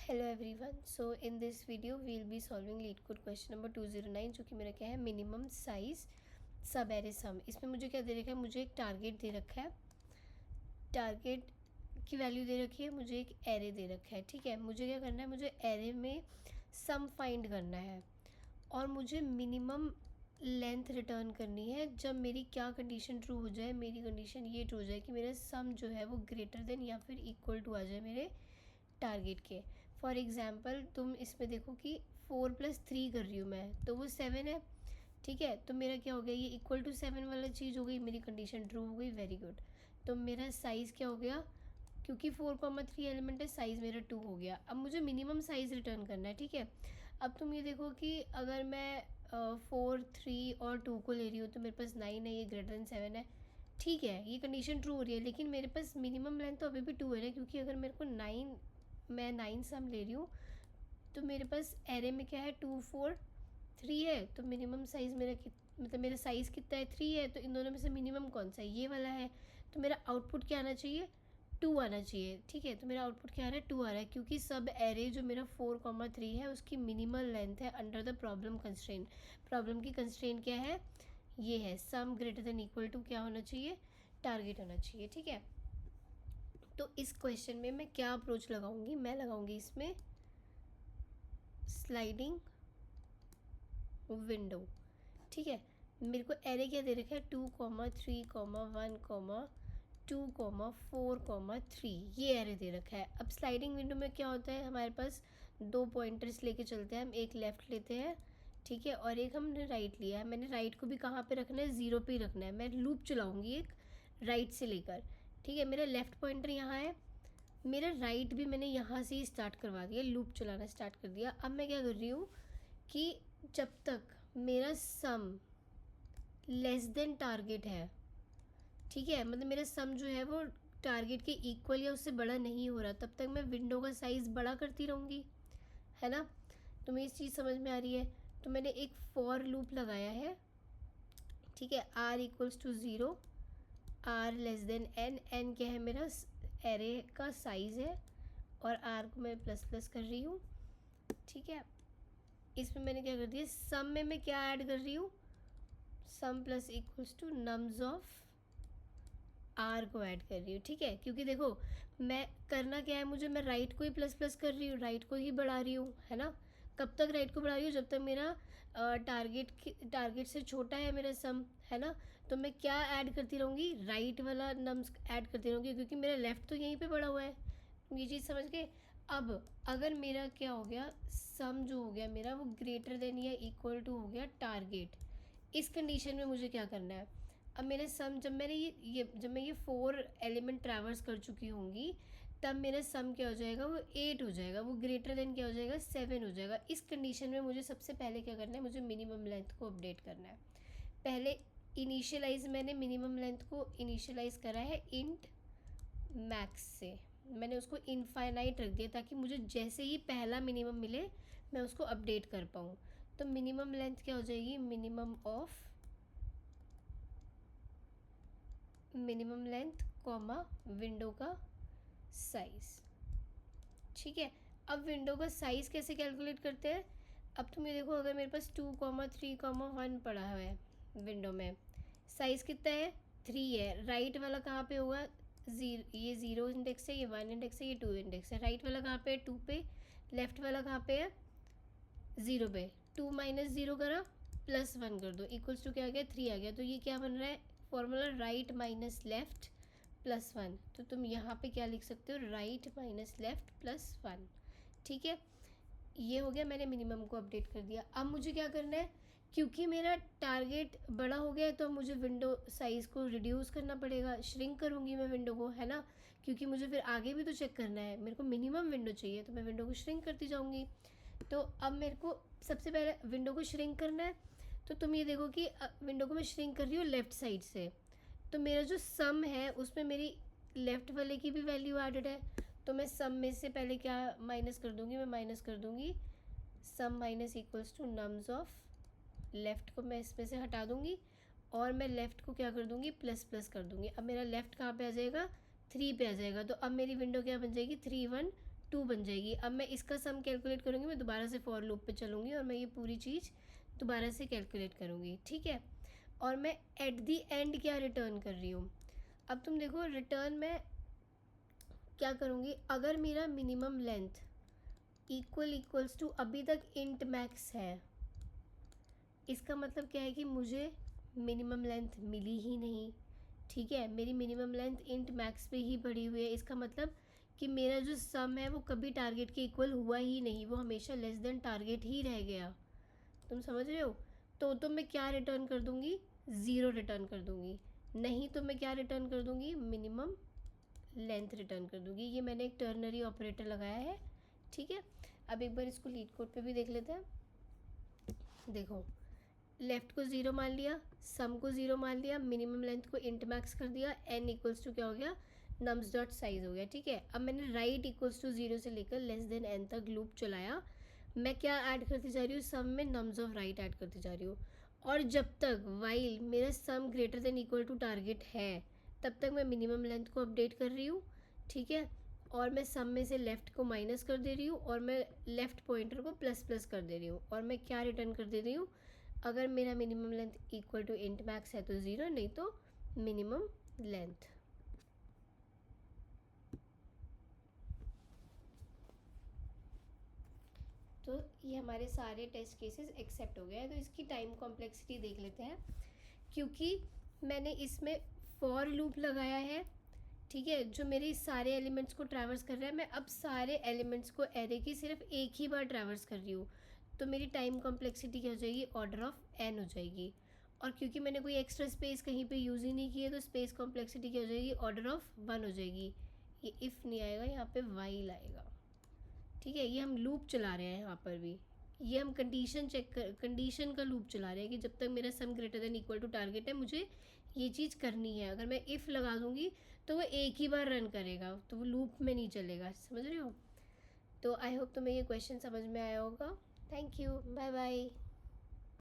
Hello everyone. So in this video we will be solving leetcode question number 209, जो कि मेरा क्या है, minimum size subarray sum. इसमें मुझे क्या दे रखा है, मुझे एक टारगेट दे रखा है, टारगेट की वैल्यू दे रखी है, मुझे एक एरे दे रखा है। ठीक है, मुझे क्या करना है, मुझे एरे में सम फाइंड करना है और मुझे मिनिमम लेंथ रिटर्न करनी है जब मेरी क्या कंडीशन ट्रू हो जाए। मेरी कंडीशन ये ट्रू हो जाए कि मेरा सम जो है वो ग्रेटर देन या फिर इक्वल टू आ जाए मेरे टारगेट के। फॉर एग्ज़ाम्पल तुम इसमें देखो कि 4+3 कर रही हूँ मैं, तो वो 7 है। ठीक है, तो मेरा क्या हो गया, ये इक्वल टू 7 वाला चीज़ हो गई, मेरी कंडीशन ट्रू हो गई। Very good. तो मेरा साइज़ क्या हो गया, क्योंकि 4,3 एलिमेंट है, साइज़ मेरा 2 हो गया। अब मुझे मिनिमम साइज़ रिटर्न करना है। ठीक है, अब तुम ये देखो कि अगर मैं 4, 3 और 2 को ले रही हूँ तो मेरे पास 9 है, ये ग्रेटर देन 7 है। ठीक है, ये कंडीशन ट्रू हो रही है, लेकिन मेरे पास मिनिमम लेंथ तो अभी भी 2 है ना, क्योंकि अगर मेरे को 9, मैं 9 सम ले रही हूँ तो मेरे पास एरे में क्या है, 2, 4, 3 है। तो मिनिमम साइज़ मेरा मतलब मेरा साइज़ कितना है, 3 है। तो इन दोनों में से मिनिमम कौन सा है, ये वाला है। तो मेरा आउटपुट क्या आना चाहिए, 2 आना चाहिए। ठीक है, तो मेरा आउटपुट क्या आ रहा है, 2 आ रहा है, क्योंकि सब एरे जो मेरा 4,3 है उसकी मिनिमल लेंथ है under the problem constraint. Problem की कंस्ट्रेंट क्या है, ये है sum greater than equal to क्या होना चाहिए, टारगेट होना चाहिए। ठीक है, तो इस क्वेश्चन में मैं क्या अप्रोच लगाऊंगी, मैं लगाऊंगी इसमें स्लाइडिंग विंडो। ठीक है, मेरे को एरे क्या दे रखा है, 2,3,1,2,4,3, ये एरे दे रखा है। अब स्लाइडिंग विंडो में क्या होता है, हमारे पास दो पॉइंटर्स लेके चलते हैं हम, एक लेफ़्ट लेते हैं, ठीक है, और एक हमने राइट लिया है। मैंने राइट को भी कहाँ पे रखना है, 0 पे ही रखना है। मैं लूप चलाऊंगी एक राइट से लेकर। ठीक है, मेरा लेफ़्ट पॉइंटर यहाँ है, मेरा राइट भी मैंने यहाँ से ही स्टार्ट करवा दिया, लूप चलाना स्टार्ट कर दिया। अब मैं क्या कर रही हूँ कि जब तक मेरा सम लेस देन टारगेट है, ठीक है, मतलब मेरा सम जो है वो टारगेट के इक्वल या उससे बड़ा नहीं हो रहा, तब तक मैं विंडो का साइज़ बड़ा करती रहूँगी, है ना। तो मेरी चीज़ समझ में आ रही है। तो मैंने एक फॉर लूप लगाया है। ठीक है, r=0, r less than n, n क्या है, मेरा एरे का साइज़ है, और r को मैं प्लस प्लस कर रही हूँ। ठीक है, इसमें मैंने क्या कर दिया, सम में मैं क्या ऐड कर रही हूँ, sum plus equals to nums of r को ऐड कर रही हूँ। ठीक है, क्योंकि देखो मैं करना क्या है, मुझे मैं राइट को ही प्लस प्लस कर रही हूँ, राइट को ही बढ़ा रही हूँ, है ना। कब तक राइट को बढ़ा रही हूँ, जब तक मेरा टारगेट से छोटा है मेरा सम, है ना। तो मैं क्या ऐड करती रहूँगी, राइट वाला नम्स ऐड करती रहूँगी, क्योंकि मेरा लेफ़्ट तो यहीं पे बढ़ा हुआ है। ये चीज़ समझ गए। अब अगर मेरा क्या हो गया, सम जो हो गया मेरा वो ग्रेटर देन या इक्वल टू हो गया टारगेट, इस कंडीशन में मुझे क्या करना है। अब मेरा सम, जब मैंने जब मैं ये 4 एलिमेंट ट्रैवर्स कर चुकी होंगी, तब मेरा सम क्या हो जाएगा, वो 8 हो जाएगा, वो ग्रेटर देन क्या हो जाएगा, 7 हो जाएगा। इस कंडीशन में मुझे सबसे पहले क्या करना है, मुझे मिनिमम लेंथ को अपडेट करना है। पहले इनिशियलाइज, मैंने मिनिमम लेंथ को इनिशियलाइज करा है इंट मैक्स से, मैंने उसको इनफाइनाइट रख दिया, ताकि मुझे जैसे ही पहला मिनिमम मिले मैं उसको अपडेट कर पाऊँ। तो मिनिमम लेंथ क्या हो जाएगी, मिनिमम लेंथ कॉमा विंडो का साइज़। ठीक है, अब विंडो का साइज़ कैसे कैलकुलेट करते हैं। अब तुम ये देखो, अगर मेरे पास 2,3,1 पड़ा हुआ है विंडो में, साइज़ कितना है, 3 है। राइट वाला कहाँ पे होगा, ये 0 इंडेक्स है, ये 1 इंडेक्स है, ये 2 इंडेक्स है। राइट वाला कहाँ पे है, 2 पे। लेफ्ट वाला कहाँ पे है, 0 पे। 2 माइनस 0 करा, +1 कर दो, इक्वल्स टू क्या आ गया, 3 आ गया। तो ये क्या बन रहा है, फॉर्मूला राइट माइनस लेफ्ट +1। तो तुम यहाँ पे क्या लिख सकते हो, राइट माइनस लेफ्ट +1। ठीक है, ये हो गया, मैंने मिनिमम को अपडेट कर दिया। अब मुझे क्या करना है, क्योंकि मेरा टारगेट बड़ा हो गया है, तो मुझे विंडो साइज़ को रिड्यूस करना पड़ेगा, श्रिंक करूँगी मैं विंडो को, है ना, क्योंकि मुझे फिर आगे भी तो चेक करना है। मेरे को मिनिमम विंडो चाहिए, तो मैं विंडो को श्रिंक करती जाऊँगी। तो अब मेरे को सबसे पहले विंडो को श्रिंक करना है। तो तुम ये देखो कि विंडो को मैं श्रिंक कर रही हूँ लेफ़्ट साइड से, तो मेरा जो सम है उसमें मेरी लेफ़्ट वाले की भी वैल्यू एडेड है। तो मैं सम में से पहले क्या माइनस कर दूँगी, मैं माइनस कर दूँगी sum minus equals to nums of left को मैं इसमें से हटा दूँगी, और मैं लेफ़्ट को क्या कर दूँगी, प्लस प्लस कर दूँगी। अब मेरा लेफ़्ट कहाँ पे आ जाएगा, 3 पे आ जाएगा। तो अब मेरी विंडो क्या बन जाएगी, 3, 1, 2 बन जाएगी। अब मैं इसका सम कैलकुलेट करूँगी, मैं दोबारा से फॉर लूप पे चलूँगी और मैं ये पूरी चीज़ दोबारा से कैलकुलेट करूँगी, ठीक है। और मैं एट दी एंड क्या रिटर्न कर रही हूँ, अब तुम देखो रिटर्न में क्या करूँगी, अगर मेरा मिनिमम लेंथ इक्वल्स टू अभी तक इंट मैक्स है, इसका मतलब क्या है कि मुझे मिनिमम लेंथ मिली ही नहीं, ठीक है। मेरी मिनिमम लेंथ इंट मैक्स पे ही पड़ी हुई है, इसका मतलब कि मेरा जो सम है वो कभी टारगेट के इक्वल हुआ ही नहीं, वो हमेशा लेस देन टारगेट ही रह गया। तुम समझ रहे हो। तो मैं क्या रिटर्न कर दूँगी, 0 रिटर्न कर दूँगी। नहीं तो मैं क्या रिटर्न कर दूँगी, मिनिमम लेंथ रिटर्न कर दूँगी। ये मैंने एक टर्नरी ऑपरेटर लगाया है, ठीक है। अब एक बार इसको लीड कोड पे भी देख लेते हैं। देखो, लेफ़्ट को 0 मान लिया, सम को 0 मान लिया, मिनिमम लेंथ को इंट मैक्स कर दिया, n इक्वल्स टू क्या हो गया, नम्स डॉट साइज हो गया, ठीक है। अब मैंने राइट इक्वल्स टू 0 से लेकर लेस देन n तक लूप चलाया। मैं क्या ऐड करती जा रही हूँ, सम में नम्स ऑफ राइट ऐड करती जा रही हूँ। और जब तक वाइल मेरा sum greater than equal to target है, तब तक मैं मिनिमम लेंथ को अपडेट कर रही हूँ, ठीक है। और मैं सम में से लेफ़्ट को माइनस कर दे रही हूँ और मैं लेफ़्ट पॉइंटर को प्लस प्लस कर दे रही हूँ। और मैं क्या रिटर्न कर दे रही हूँ, अगर मेरा minimum length equal to int max है तो 0, नहीं तो मिनिमम लेंथ। तो ये हमारे सारे टेस्ट केसेस एक्सेप्ट हो गए हैं। तो इसकी टाइम कॉम्प्लेक्सिटी देख लेते हैं। क्योंकि मैंने इसमें फॉर लूप लगाया है, ठीक है, जो मेरे सारे एलिमेंट्स को ट्रैवर्स कर रहा है, मैं अब सारे एलिमेंट्स को एरे की सिर्फ एक ही बार ट्रैवर्स कर रही हूँ, तो मेरी टाइम कॉम्प्लेक्सिटी क्या हो जाएगी, ऑर्डर ऑफ n हो जाएगी। और क्योंकि मैंने कोई एक्स्ट्रा स्पेस कहीं पे यूज़ ही नहीं की है, तो स्पेस कॉम्प्लेक्सिटी क्या हो जाएगी, ऑर्डर ऑफ 1 हो जाएगी। ये इफ़ नहीं आएगा, यहाँ पे वाइल आएगा, ठीक है। ये हम लूप चला रहे हैं यहाँ पर भी, ये हम कंडीशन का लूप चला रहे हैं कि जब तक मेरा sum greater than equal to target है, मुझे ये चीज़ करनी है। अगर मैं इफ़ लगा दूँगी तो वो एक ही बार रन करेगा, तो वो लूप में नहीं चलेगा, समझ रहे हो। तो आई होप तुम्हें ये क्वेश्चन समझ में आया होगा। Thank you, bye bye.